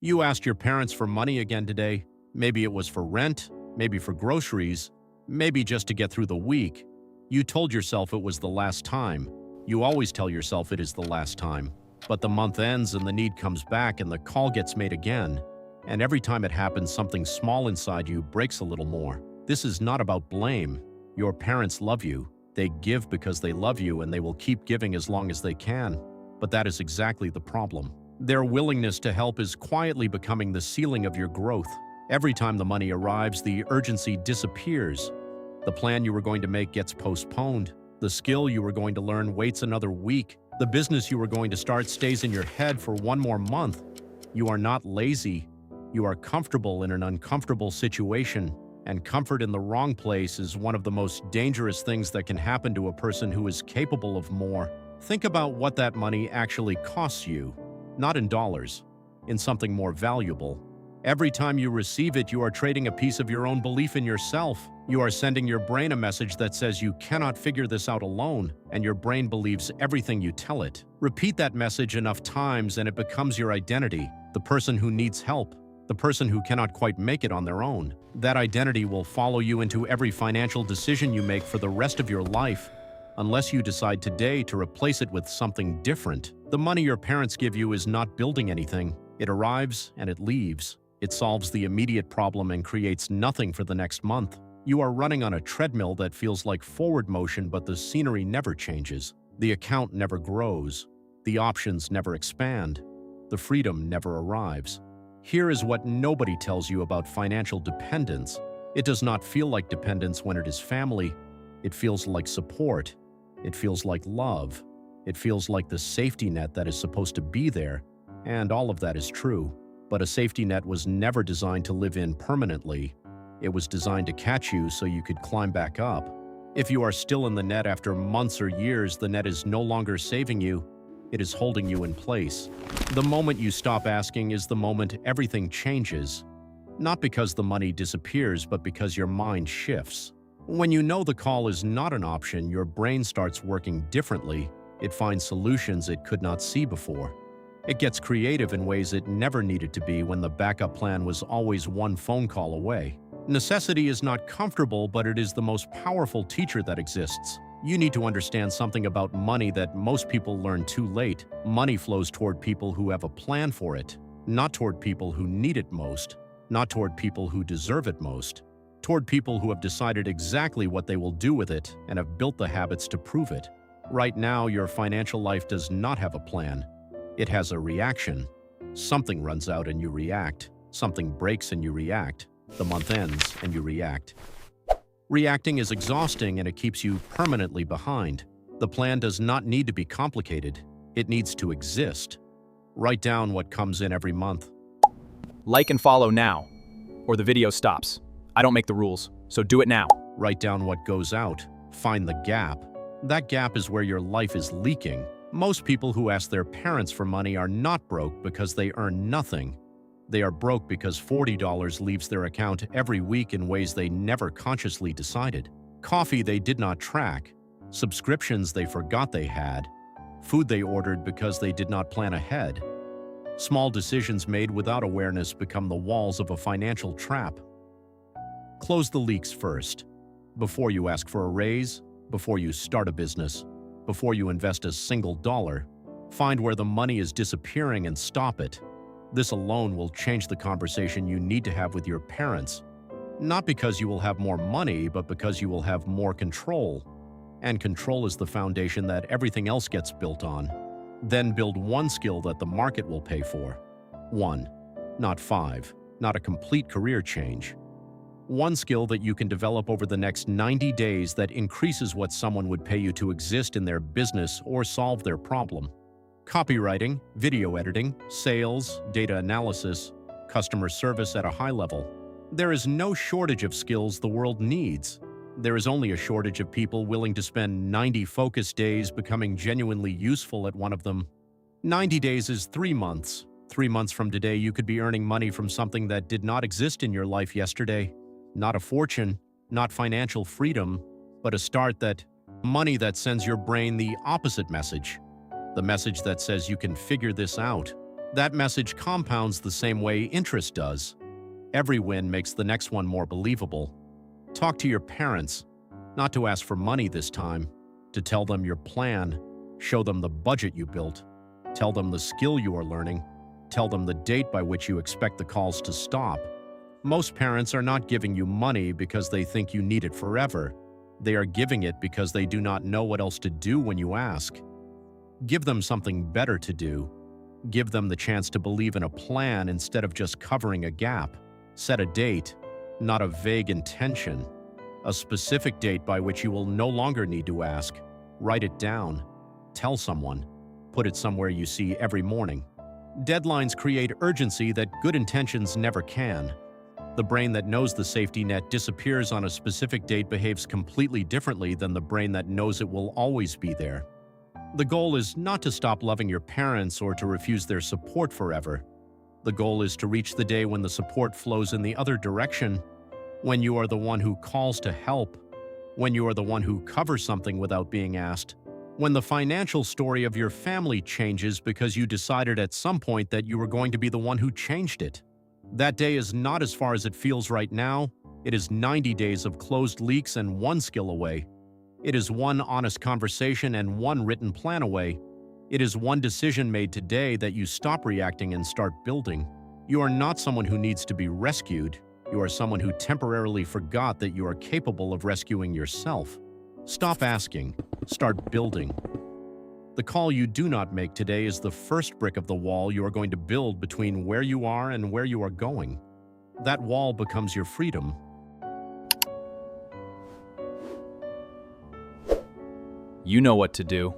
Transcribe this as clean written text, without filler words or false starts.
You asked your parents for money again today. Maybe it was for rent, maybe for groceries, maybe just to get through the week. You told yourself it was the last time. You always tell yourself it is the last time. But the month ends and the need comes back and the call gets made again. And every time it happens, something small inside you breaks a little more. This is not about blame. Your parents love you. They give because they love you and they will keep giving as long as they can. But that is exactly the problem. Their willingness to help is quietly becoming the ceiling of your growth. Every time the money arrives, the urgency disappears. The plan you were going to make gets postponed. The skill you were going to learn waits another week. The business you were going to start stays in your head for one more month. You are not lazy. You are comfortable in an uncomfortable situation. And comfort in the wrong place is one of the most dangerous things that can happen to a person who is capable of more. Think about what that money actually costs you. Not in dollars, in something more valuable. Every time you receive it, you are trading a piece of your own belief in yourself. You are sending your brain a message that says you cannot figure this out alone, and your brain believes everything you tell it. Repeat that message enough times and it becomes your identity, the person who needs help, the person who cannot quite make it on their own. That identity will follow you into every financial decision you make for the rest of your life, unless you decide today to replace it with something different. The money your parents give you is not building anything. It arrives and it leaves. It solves the immediate problem and creates nothing for the next month. You are running on a treadmill that feels like forward motion, but the scenery never changes. The account never grows. The options never expand. The freedom never arrives. Here is what nobody tells you about financial dependence. It does not feel like dependence when it is family. It feels like support. It feels like love. It feels like the safety net that is supposed to be there, and all of that is true. But a safety net was never designed to live in permanently. It was designed to catch you so you could climb back up. If you are still in the net after months or years, the net is no longer saving you. It is holding you in place. The moment you stop asking is the moment everything changes. Not because the money disappears, but because your mind shifts. When you know the call is not an option, your brain starts working differently. It finds solutions it could not see before. It gets creative in ways it never needed to be when the backup plan was always one phone call away. Necessity is not comfortable, but it is the most powerful teacher that exists. You need to understand something about money that most people learn too late. Money flows toward people who have a plan for it, not toward people who need it most, not toward people who deserve it most, toward people who have decided exactly what they will do with it and have built the habits to prove it. Right now, your financial life does not have a plan. It has a reaction. Something runs out and you react. Something breaks and you react. The month ends and you react. Reacting is exhausting and it keeps you permanently behind. The plan does not need to be complicated. It needs to exist. Write down what comes in every month. Like and follow now, or the video stops. I don't make the rules, so do it now. Write down what goes out. Find the gap. That gap is where your life is leaking. Most people who ask their parents for money are not broke because they earn nothing. They are broke because $40 leaves their account every week in ways they never consciously decided. Coffee they did not track. Subscriptions they forgot they had. Food they ordered because they did not plan ahead. Small decisions made without awareness become the walls of a financial trap. Close the leaks first. Before you ask for a raise, before you start a business, before you invest a single dollar, find where the money is disappearing and stop it. This alone will change the conversation you need to have with your parents. Not because you will have more money, but because you will have more control. And control is the foundation that everything else gets built on. Then build one skill that the market will pay for. One, not five, not a complete career change. One skill that you can develop over the next 90 days that increases what someone would pay you to exist in their business or solve their problem. Copywriting, video editing, sales, data analysis, customer service at a high level. There is no shortage of skills the world needs. There is only a shortage of people willing to spend 90 focus days becoming genuinely useful at one of them. 90 days is 3 months. 3 months from today, you could be earning money from something that did not exist in your life yesterday. Not a fortune, not financial freedom, but a start that money that sends your brain the opposite message. The message that says you can figure this out. That message compounds the same way interest does. Every win makes the next one more believable. Talk to your parents, not to ask for money this time, to tell them your plan, show them the budget you built, tell them the skill you are learning, tell them the date by which you expect the calls to stop. Most parents are not giving you money because they think you need it forever. They are giving it because they do not know what else to do when you ask. Give them something better to do. Give them the chance to believe in a plan instead of just covering a gap. Set a date, not a vague intention. A specific date by which you will no longer need to ask. Write it down. Tell someone. Put it somewhere you see every morning. Deadlines create urgency that good intentions never can. The brain that knows the safety net disappears on a specific date behaves completely differently than the brain that knows it will always be there. The goal is not to stop loving your parents or to refuse their support forever. The goal is to reach the day when the support flows in the other direction, when you are the one who calls to help, when you are the one who covers something without being asked, when the financial story of your family changes because you decided at some point that you were going to be the one who changed it. That day is not as far as it feels right now. It is 90 days of closed leaks and one skill away. It is one honest conversation and one written plan away. It is one decision made today that you stop reacting and start building. You are not someone who needs to be rescued. You are someone who temporarily forgot that you are capable of rescuing yourself. Stop asking. Start building. The call you do not make today is the first brick of the wall you are going to build between where you are and where you are going. That wall becomes your freedom. You know what to do.